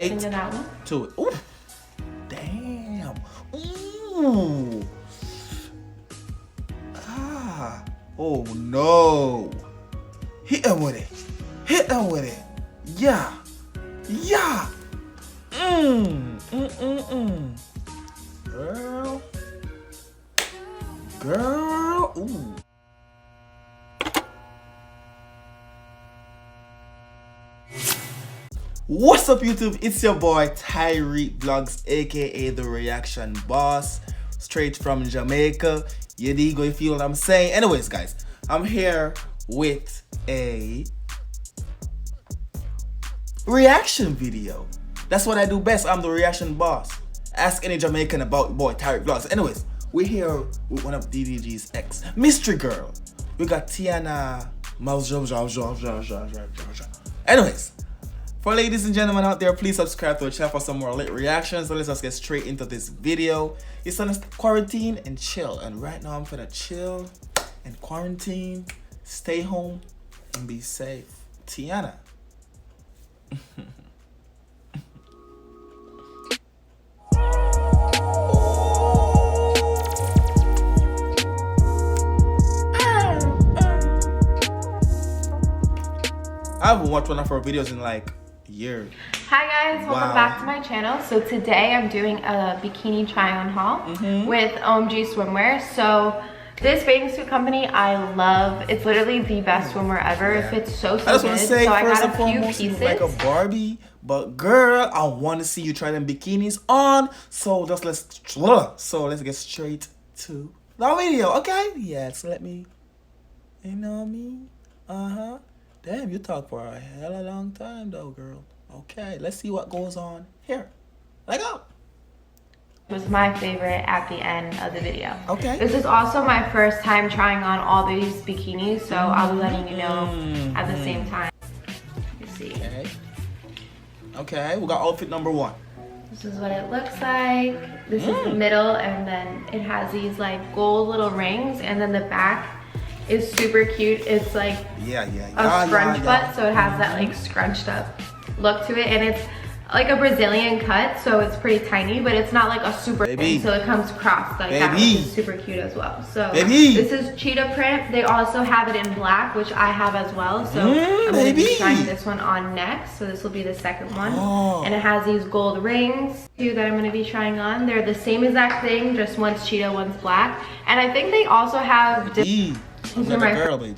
Singing that one. To it. Ooh. Damn. Ooh. Ah. Oh no. Hit him with it. Hit him with it. Yeah. Yeah. Girl. Girl. Ooh. What's up, YouTube? It's your boy Tyrekevlogs, aka the Reaction Boss, straight from Jamaica. You dig? You feel what I'm saying? Anyways, guys, I'm here with a reaction video. That's what I do best. I'm the reaction boss. Ask any Jamaican about your boy Tyrekevlogs. Anyways, we're here with one of DDG's ex, Mystery Girl. We got Tiana. Anyways, for ladies and gentlemen out there, please subscribe to the channel for some more lit reactions. So let's just get straight into this video. It's on quarantine and chill. And right now I'm finna chill and quarantine, stay home, and be safe. Tiana. I haven't watched one of her videos in like a year. Hi guys, welcome back to my channel. So today I'm doing a bikini try on haul with OMG swimwear. So this bathing suit company I love. It's literally the best swimwear ever. It fits so good. I just want to say, so first I and got a few foremost, you pieces. look like a Barbie, but girl, I want to see you try them bikinis on. So just let's get straight to the video, okay? Yeah, so let me, you know me, Damn, you talk for a hell of a long time though, girl. Okay, let's see what goes on here. Let go. It was my favorite at the end of the video. Okay. This is also my first time trying on all these bikinis, so I'll be letting you know at the same time. You see. Okay. Okay, we got outfit number 1. This is what it looks like. This is the middle, and then it has these like gold little rings, and then the back is super cute. It's like a scrunch butt, so it has that like scrunched up look to it, and it's like a Brazilian cut, so it's pretty tiny, but it's not like a super thin, so it comes crossed like that, which is super cute as well. So this is cheetah print. They also have it in black, which I have as well, so I'm gonna be trying this one on next. So this will be the second one, and it has these gold rings too that I'm gonna be trying on. They're the same exact thing, just one's cheetah, one's black, and I think they also have I'm a girl, baby.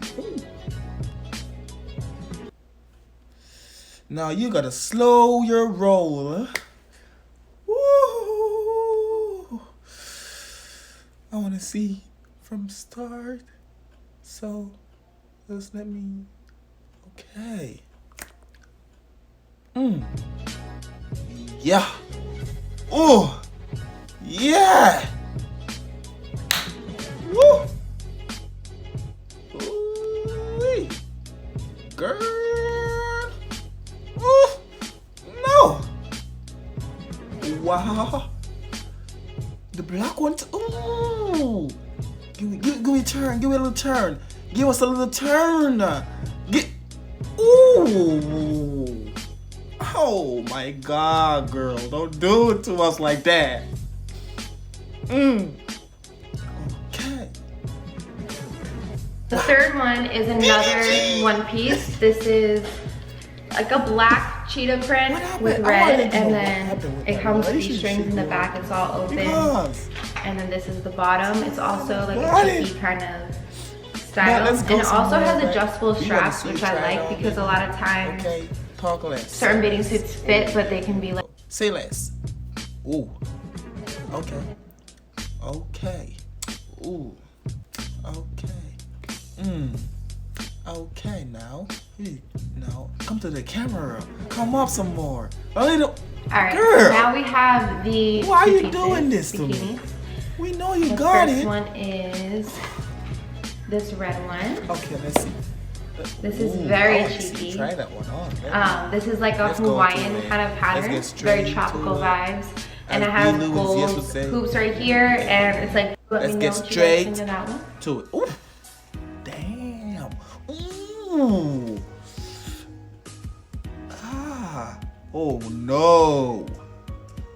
Now you gotta slow your roll. Woo! I wanna see from start. So just let me. Okay. Yeah. Oh. Yeah. Woo. Ooh-wee. Girl. Ooh. No. Wow. The black one. Ooh. Give me a turn. Give me a little turn. Give us a little turn. Ooh. Oh my God, girl. Don't do it to us like that. Okay. The third one is another one piece. This is like a black cheetah print with red, and then it comes with these strings in the back. It's all open, and then this is the bottom. It's also like a cheeky kind of style, and it also has adjustable straps, which I like because a lot of times certain bathing suits fit, but they can be like. Say less. Ooh. Okay. Okay. Ooh. Okay. Okay, now. Now, come to the camera. Come up some more. Alright, girl. Now we have the Why are you doing this to me? We know you got it. The first one is this red one. Okay, let's see. This is very cheeky. Try that one on. This is like a Hawaiian kind of pattern. Very tropical vibes. And it has gold hoops right here, and it's like, let's get straight to it. Ooh. Damn. Ooh. Oh no.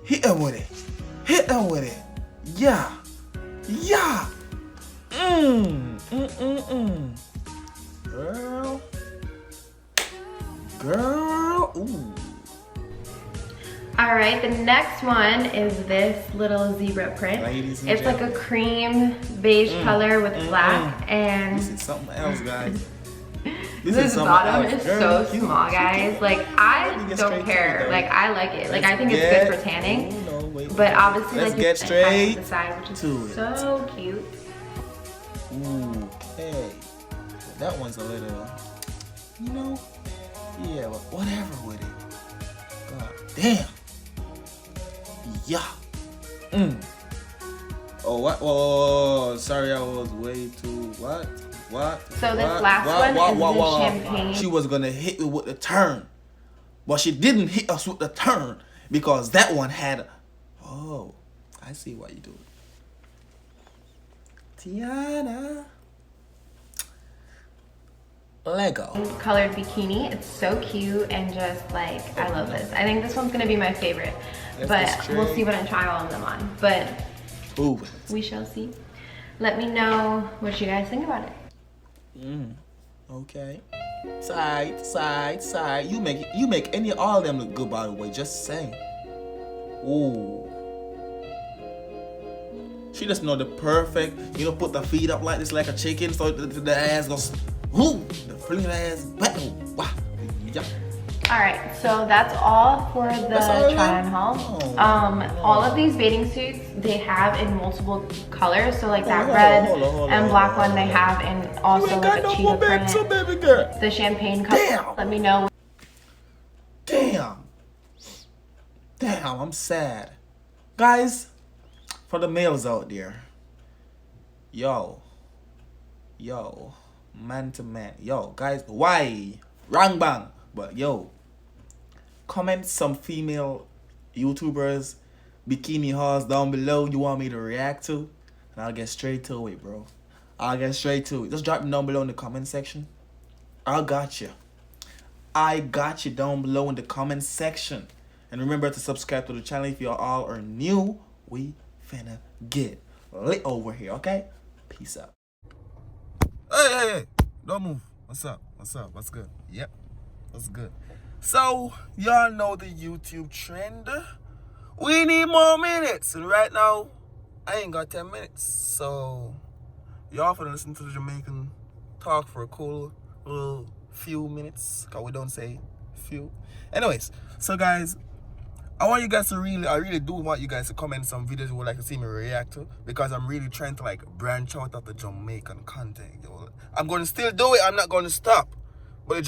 Hit him with it. Hit him with it. Yeah. Yeah. Girl. Girl. Ooh. All right, the next one is this little zebra print. It's like a cream beige color with black, and this is something else, guys. This bottom is so small, guys. Like, I don't care. Like, I like it. Like, I think it's good for tanning. But obviously, like, get straight the side, which is to so cute. Ooh, okay. That one's a little, you know, yeah, but whatever with it. God damn. Yeah. Oh, what? Oh, sorry, I was way too, what? So this last one is the champagne. She was gonna hit me with the turn, but she didn't hit us with the turn because that one had. Oh, I see what you do. Tiana. Lego. Colored bikini. It's so cute and just like, I love this. I think this one's gonna be my favorite. But we'll see when I try all of them on. But we shall see. Let me know what you guys think about it. Okay. Side. You make any all of them look good, by the way. Just saying. Ooh. She just know the perfect. You know, put the feet up like this, like a chicken, so the ass goes. Ooh, the fling ass back. Wow. Yeah. All right, so that's all for the try-on haul. All of these bathing suits they have in multiple colors. So like that red and black one they have in also like a cheetah print. The champagne color. Damn. Let me know. Damn, I'm sad. Guys, for the males out there, yo, man to man, yo, guys, why? Wrong bang, but yo, comment some female YouTubers bikini hauls down below you want me to react to, and I'll get straight to it, bro. I'll get straight to it. Just drop them down below in the comment section. I got you down below in the comment section. And remember to subscribe to the channel if you all are new. We finna get lit over here, okay? Peace out. Hey, don't move. What's up? What's good? Yep, what's good? So, y'all know the YouTube trend. We need more minutes. And right now, I ain't got 10 minutes. So, y'all finna listen to the Jamaican talk for a cool little few minutes. Because we don't say few. Anyways, so guys, I want you guys to I really do want you guys to comment some videos you would like to see me react to. Because I'm really trying to like branch out of the Jamaican content. I'm going to still do it. I'm not going to stop. But the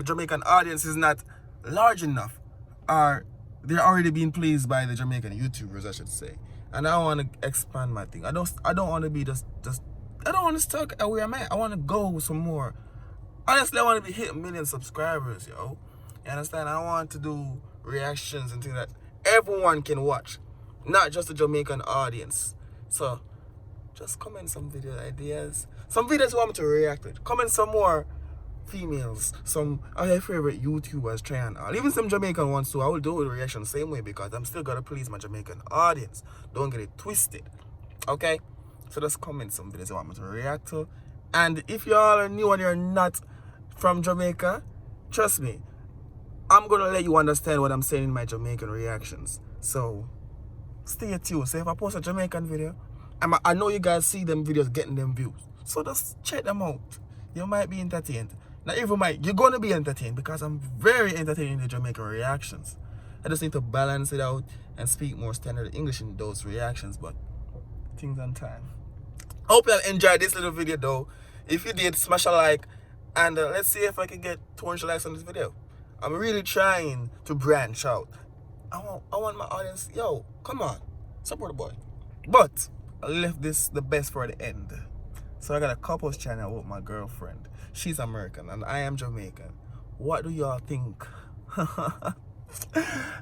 Jamaican audience is not large enough. Or they're already being pleased by the Jamaican YouTubers, I should say. And I want to expand my thing. I don't want to be just I don't want to stuck where I'm at. I want to go some more. Honestly, I want to be hitting 1 million subscribers, yo. You understand? I want to do reactions and things that everyone can watch, not just the Jamaican audience. So just comment some video ideas, some videos you want me to react to. Comment some more females, some of your favorite YouTubers trying all, even some Jamaican ones too. I will do the reaction the same way because I'm still gonna please my Jamaican audience. Don't get it twisted, okay? So just comment some videos you want me to react to. And if y'all are new and you're not from Jamaica, trust me, I'm gonna let you understand what I'm saying in my Jamaican reactions. So stay tuned. So if I post a Jamaican video, I know you guys see them videos getting them views. So just check them out. You might be entertained. Not even might, you're gonna be entertained because I'm very entertaining in the Jamaican reactions. I just need to balance it out and speak more standard English in those reactions, but things on time. Hope you enjoyed this little video though. If you did, smash a like, and let's see if I can get 200 likes on this video. I'm really trying to branch out. I want my audience, yo, come on, support the boy. But I left the best for the end. So I got a couples channel with my girlfriend. She's American and I am Jamaican. What do y'all think?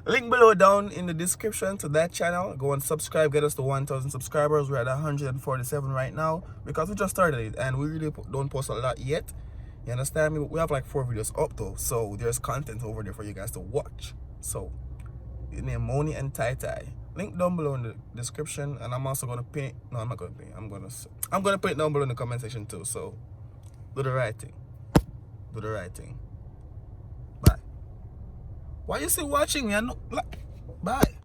Link below down in the description to that channel. Go and subscribe, get us to 1,000 subscribers. We're at 147 right now because we just started it and we really don't post a lot yet. You understand me? We have like 4 videos up though, so there's content over there for you guys to watch. So, his name Moni and Tai. Link down below in the description, and I'm also gonna pin. No, I'm not gonna pin. I'm gonna put it down below in the comment section too. So, do the right thing. Do the right thing. Bye. Why you still watching me? Bye.